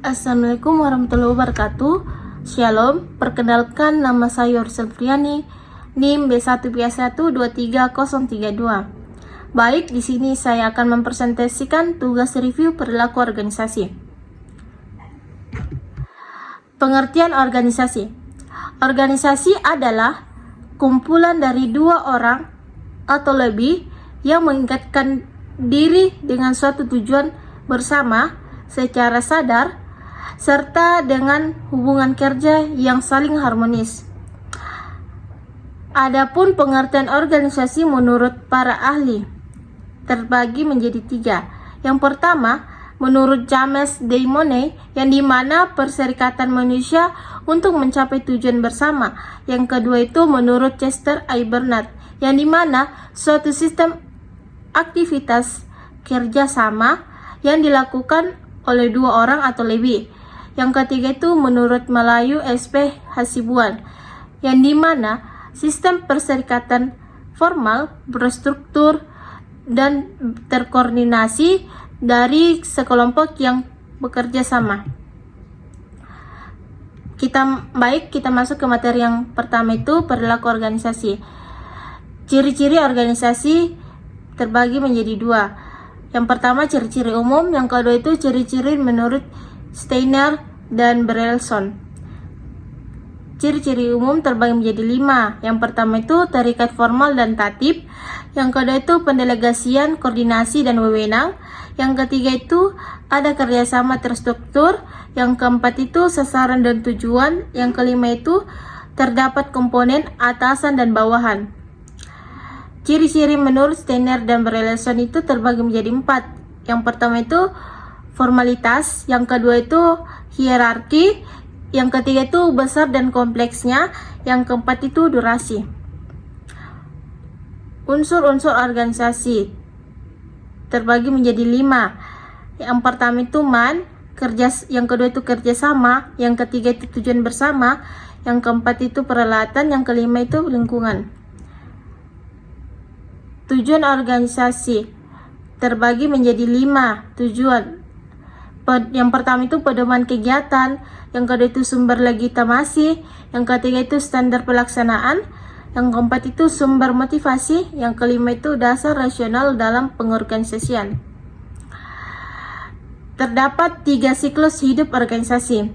Assalamualaikum warahmatullahi wabarakatuh. Shalom, perkenalkan nama saya Yorsel Friani, NIM B1B1230032. Baik, di sini saya akan mempresentasikan tugas review perilaku organisasi. Pengertian organisasi. Organisasi adalah kumpulan dari dua orang atau lebih yang mengikatkan diri dengan suatu tujuan bersama secara sadar serta dengan hubungan kerja yang saling harmonis. Adapun pengertian organisasi menurut para ahli terbagi menjadi tiga. Yang pertama, menurut James Damone, yang dimana perserikatan manusia untuk mencapai tujuan bersama. Yang kedua itu menurut Chester I. Bernard, yang dimana suatu sistem aktivitas kerjasama yang dilakukan oleh dua orang atau lebih. Yang ketiga itu menurut Melayu SP Hasibuan, yang dimana sistem perserikatan formal berstruktur dan terkoordinasi dari sekelompok yang bekerja sama. Kita masuk ke materi yang pertama itu perilaku organisasi. Ciri-ciri organisasi terbagi menjadi dua. Yang pertama ciri-ciri umum, yang kedua itu ciri-ciri menurut Steiner dan Brelson. Ciri-ciri umum terbagi menjadi 5. Yang pertama itu terikat formal dan tatib. Yang kedua itu pendelegasian, koordinasi, dan wewenang. Yang ketiga itu ada kerjasama terstruktur. Yang keempat itu sasaran dan tujuan. Yang kelima itu terdapat komponen atasan dan bawahan. Ciri-ciri menurut Steiner dan Brelson itu terbagi menjadi 4. Yang pertama itu formalitas, yang kedua itu hierarki, yang ketiga itu besar dan kompleksnya, yang keempat itu durasi. Unsur-unsur organisasi terbagi menjadi 5. Yang pertama itu yang kedua itu kerjasama, yang ketiga itu tujuan bersama, yang keempat itu peralatan, yang kelima itu lingkungan. Tujuan organisasi terbagi menjadi 5 tujuan. Yang pertama itu pedoman kegiatan, yang kedua itu sumber legitimasi, yang ketiga itu standar pelaksanaan, yang keempat itu sumber motivasi, yang kelima itu dasar rasional dalam pengorganisasian. Terdapat 3 siklus hidup organisasi.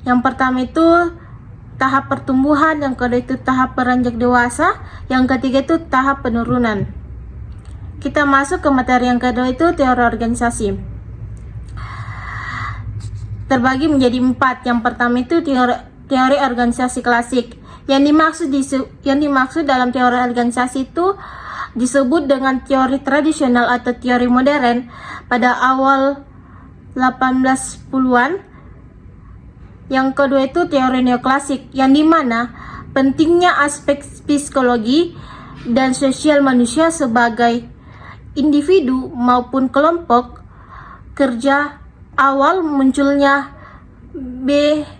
Yang pertama itu tahap pertumbuhan, yang kedua itu tahap beranjak dewasa, yang ketiga itu tahap penurunan. Kita masuk ke materi yang kedua itu teori organisasi. Terbagi menjadi 4. Yang pertama itu teori organisasi klasik. Yang dimaksud dalam teori organisasi itu disebut dengan teori tradisional atau teori modern pada awal 1810-an. Yang kedua itu teori neoklasik, yang dimana pentingnya aspek psikologi dan sosial manusia sebagai individu maupun kelompok kerja. Awal munculnya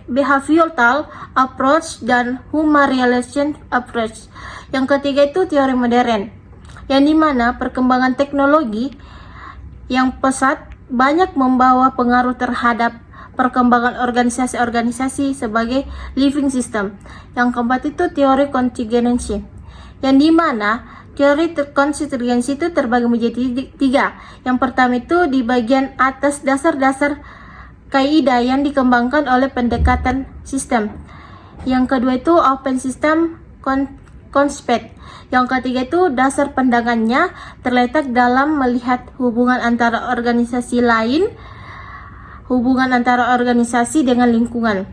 behavioral approach dan human relation approach. Yang ketiga itu teori modern, yang dimana perkembangan teknologi yang pesat banyak membawa pengaruh terhadap perkembangan organisasi-organisasi sebagai living system. Yang keempat itu teori kontingensi, yang dimana teori kontingensi itu terbagi menjadi 3. Yang pertama itu di bagian atas dasar-dasar kaidah yang dikembangkan oleh pendekatan sistem. Yang kedua itu open system concept. Yang ketiga itu dasar pandangannya terletak dalam melihat hubungan antara organisasi lain, hubungan antara organisasi dengan lingkungan.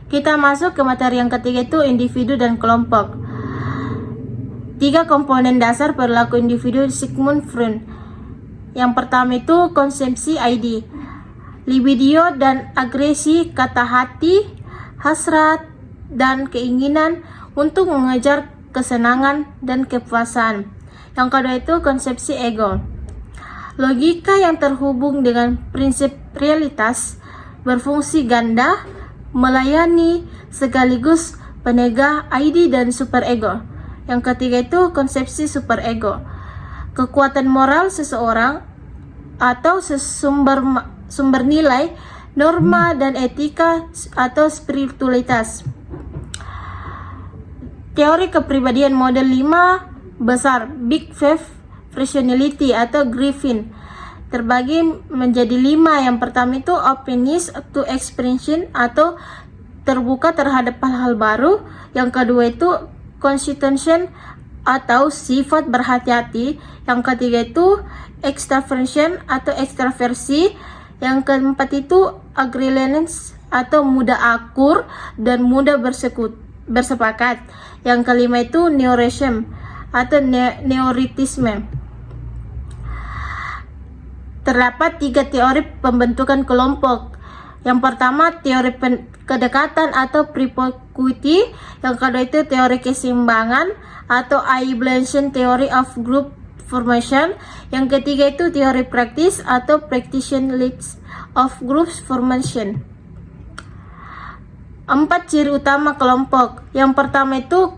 Kita masuk ke materi yang ketiga itu individu dan kelompok. 3 komponen dasar perilaku individu Sigmund Freud. Yang pertama itu konsumsi ID, libido dan agresi, kata hati, hasrat, dan keinginan untuk mengejar kesenangan dan kepuasan. Yang kedua itu konsepsi ego, logika yang terhubung dengan prinsip realitas, berfungsi ganda, melayani, sekaligus penegak ID dan superego. Yang ketiga itu konsepsi superego, kekuatan moral seseorang atau sumber nilai norma dan etika atau spiritualitas. Teori kepribadian model 5 besar Big Five personality atau Griffin terbagi menjadi 5. Yang pertama itu openness to expansion atau terbuka terhadap hal-hal baru. Yang kedua itu constitution atau sifat berhati-hati. Yang ketiga itu extraversion atau ekstraversi. Yang keempat itu agreeableness atau mudah akur dan mudah bersepakat. Yang kelima itu neuroticism atau neuroticism. Terdapat 3 teori pembentukan kelompok. Yang pertama teori kedekatan atau promiscuity. Yang kedua itu teori keseimbangan atau evaluation theory of group formation. Yang ketiga itu teori praktis atau practitioner leads of group formation. 4 ciri utama kelompok. Yang pertama itu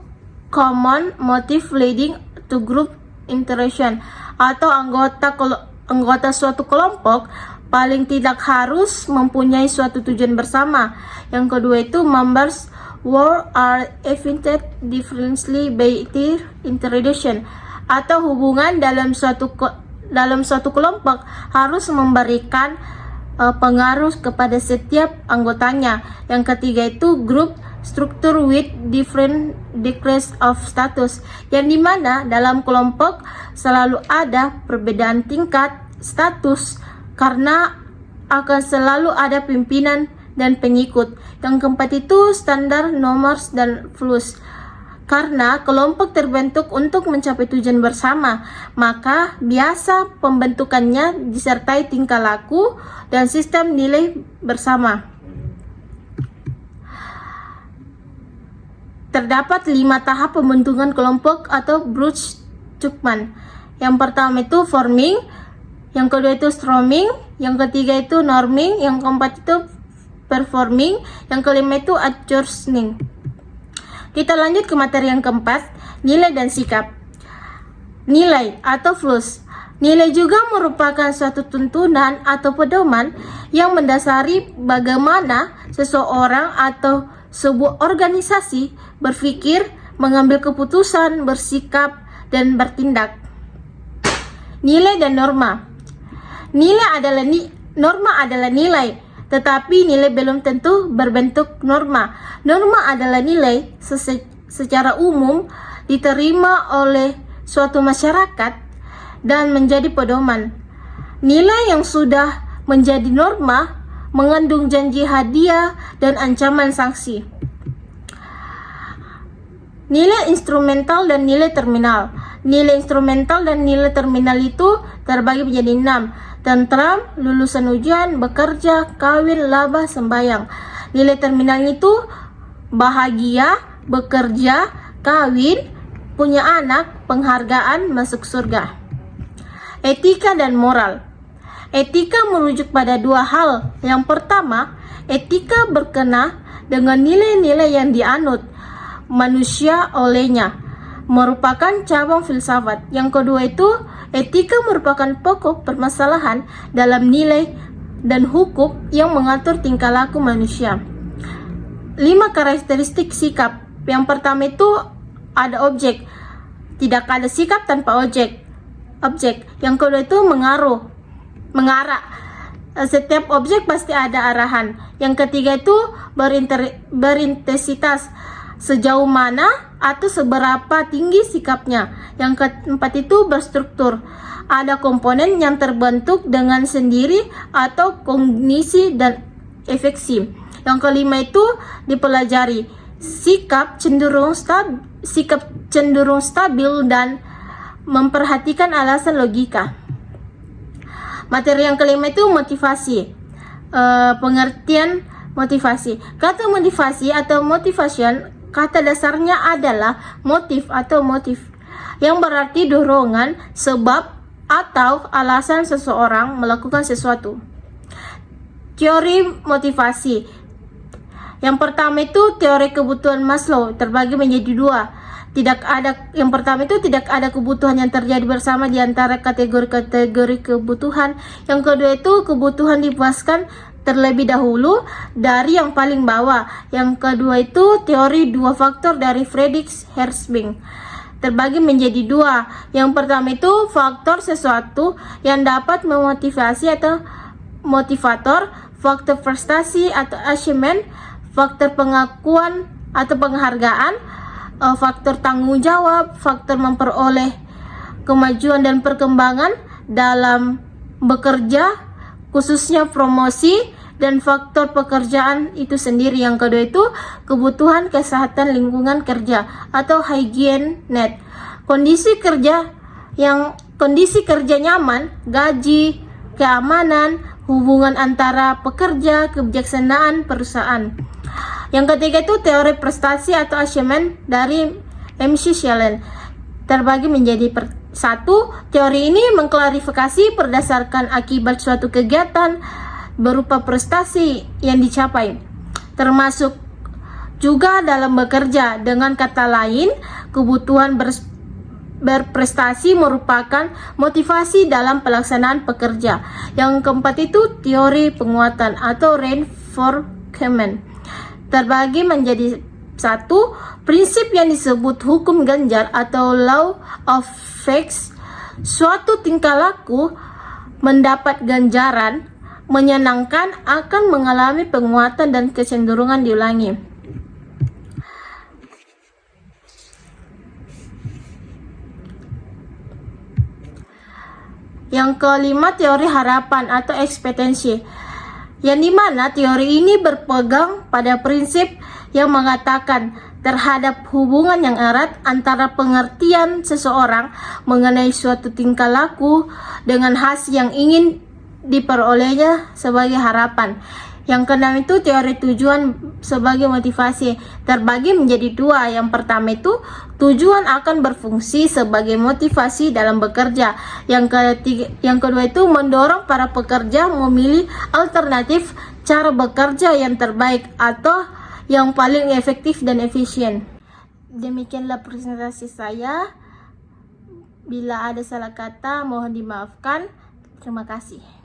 common motive leading to group interaction atau anggota suatu kelompok paling tidak harus mempunyai suatu tujuan bersama. Yang kedua itu members who are affected differently by their interaction atau hubungan dalam suatu kelompok harus memberikan pengaruh kepada setiap anggotanya. Yang ketiga itu group structure with different degrees of status, yang dimana dalam kelompok selalu ada perbedaan tingkat status karena akan selalu ada pimpinan dan pengikut. Yang keempat itu standar, norms, dan values. Karena kelompok terbentuk untuk mencapai tujuan bersama, maka biasa pembentukannya disertai tingkah laku dan sistem nilai bersama. Terdapat 5 tahap pembentukan kelompok atau Bruce-Tuckman. Yang pertama itu forming, yang kedua itu storming, yang ketiga itu norming, yang keempat itu performing, yang kelima itu adjourning. Kita lanjut ke materi yang keempat, nilai dan sikap. Nilai atau values. Nilai juga merupakan suatu tuntunan atau pedoman yang mendasari bagaimana seseorang atau sebuah organisasi berpikir, mengambil keputusan, bersikap, dan bertindak. Nilai dan norma. Norma adalah nilai, tetapi nilai belum tentu berbentuk norma. Norma adalah nilai secara umum diterima oleh suatu masyarakat dan menjadi pedoman. Nilai yang sudah menjadi norma mengandung janji hadiah dan ancaman sanksi. Nilai instrumental dan nilai terminal. Nilai instrumental dan nilai terminal itu terbagi menjadi 6. Tentram, lulusan ujian, bekerja, kawin, laba, sembahyang. Nilai terminal itu bahagia, bekerja, kawin, punya anak, penghargaan, masuk surga. Etika dan moral. Etika merujuk pada 2 hal. Yang pertama, etika berkenaan dengan nilai-nilai yang dianut manusia olehnya, merupakan cabang filsafat. Yang kedua itu etika merupakan pokok permasalahan dalam nilai dan hukum yang mengatur tingkah laku manusia. 5 karakteristik sikap. Yang pertama itu ada objek. Tidak ada sikap tanpa objek. Yang kedua itu mengarah. Setiap objek pasti ada arahan. Yang ketiga itu berintensitas. Sejauh mana atau seberapa tinggi sikapnya. Yang keempat itu berstruktur. Ada komponen yang terbentuk dengan sendiri atau kognisi dan efeksi. Yang kelima itu dipelajari. Sikap cenderung stabil dan memperhatikan alasan logika. Materi yang kelima itu motivasi. Pengertian motivasi. Kata motivasi atau motivation, kata dasarnya adalah motif atau motif, yang berarti dorongan, sebab, atau alasan seseorang melakukan sesuatu. Teori motivasi. Yang pertama itu teori kebutuhan Maslow, terbagi menjadi 2. Yang pertama itu tidak ada kebutuhan yang terjadi bersama di antara kategori-kategori kebutuhan. Yang kedua itu kebutuhan dipuaskan terlebih dahulu dari yang paling bawah. Yang kedua itu teori dua faktor dari Friedrich Herzberg, terbagi menjadi dua. Yang pertama itu faktor sesuatu yang dapat memotivasi atau motivator, faktor prestasi atau achievement, faktor pengakuan atau penghargaan, faktor tanggung jawab, faktor memperoleh kemajuan dan perkembangan dalam bekerja, khususnya promosi, dan faktor pekerjaan itu sendiri. Yang kedua itu kebutuhan kesehatan lingkungan kerja atau hygiene net. Kondisi kerja nyaman, gaji, keamanan, hubungan antara pekerja, kebijaksanaan perusahaan. Yang ketiga itu teori prestasi atau achievement dari MC Shellen, terbagi menjadi satu. Teori ini mengklarifikasi berdasarkan akibat suatu kegiatan berupa prestasi yang dicapai, termasuk juga dalam bekerja. Dengan kata lain, kebutuhan berprestasi merupakan motivasi dalam pelaksanaan pekerja. Yang keempat itu teori penguatan atau reinforcement, terbagi menjadi satu. Prinsip yang disebut hukum ganjar atau law of effects. Suatu tingkah laku mendapat ganjaran menyenangkan akan mengalami penguatan dan kecenderungan diulangi. Yang kelima teori harapan atau ekspektasi, yang dimana teori ini berpegang pada prinsip yang mengatakan terhadap hubungan yang erat antara pengertian seseorang mengenai suatu tingkah laku dengan hasil yang ingin diperolehnya sebagai harapan. Yang keenam itu teori tujuan sebagai motivasi, terbagi menjadi dua. Yang pertama itu tujuan akan berfungsi sebagai motivasi dalam bekerja. Yang kedua itu mendorong para pekerja memilih alternatif cara bekerja yang terbaik atau yang paling efektif dan efisien. Demikianlah presentasi saya. Bila ada salah kata mohon dimaafkan. Terima kasih.